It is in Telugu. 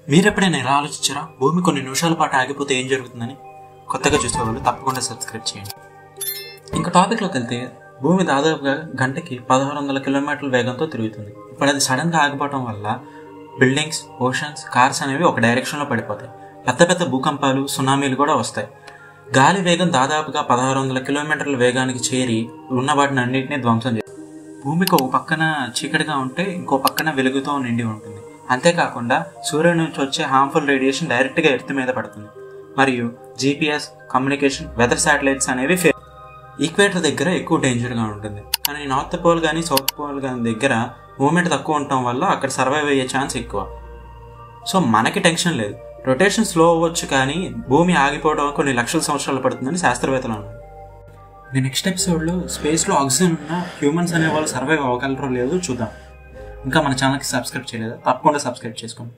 మీరెప్పుడైనా ఎలా ఆలోచించారా? భూమి కొన్ని నిమిషాల పాటు ఆగిపోతే ఏం జరుగుతుందని? కొత్తగా చూసేవాళ్ళు తప్పకుండా సబ్స్క్రైబ్ చేయండి. ఇంకా టాపిక్లోకి వెళ్తే, భూమి దాదాపుగా గంటకి 1600 కిలోమీటర్ల వేగంతో తిరుగుతుంది. ఇప్పుడు అది సడన్గా ఆగిపోవడం వల్ల బిల్డింగ్స్, ఓషన్స్, కార్స్ అనేవి ఒక డైరెక్షన్లో పడిపోతాయి. పెద్ద పెద్ద భూకంపాలు, సునామీలు కూడా వస్తాయి. గాలి వేగం దాదాపుగా 1600 కిలోమీటర్ల వేగానికి చేరి ఉన్న వాటిని అన్నింటినీ ధ్వంసం చేస్తుంది. భూమికి ఒక పక్కన చీకటిగా ఉంటే ఇంకో పక్కన వెలుగుతో నిండి ఉంటుంది. అంతేకాకుండా సూర్యుడి నుంచి వచ్చే హార్మ్ఫుల్ రేడియేషన్ డైరెక్ట్గా ఎర్త్ మీద పడుతుంది. మరియు GPS, కమ్యూనికేషన్, వెదర్ శాటిలైట్స్ అనేవి ఈక్వేటర్ దగ్గర ఎక్కువ డేంజర్గా ఉంటుంది. కానీ నార్త్ పోల్ కానీ సౌత్ పోల్ కానీ దగ్గర మూమెంట్ తక్కువ ఉండటం వల్ల అక్కడ సర్వైవ్ అయ్యే ఛాన్స్ ఎక్కువ. సో మనకి టెన్షన్ లేదు. రొటేషన్ స్లో అవ్వచ్చు, కానీ భూమి ఆగిపోవడం కొన్ని లక్షల సంవత్సరాలు పడుతుందని శాస్త్రవేత్తలు అన్నారు. నెక్స్ట్ ఎపిసోడ్లో స్పేస్లో ఆక్సిజన్ ఉన్న హ్యూమన్స్ అనే వాళ్ళు సర్వైవ్ అవ్వగలరో లేదో చూద్దాం. ఇంకా మన ఛానల్కి సబ్స్క్రైబ్ చేయలేదా? తప్పకుండా సబ్స్క్రైబ్ చేసుకోండి.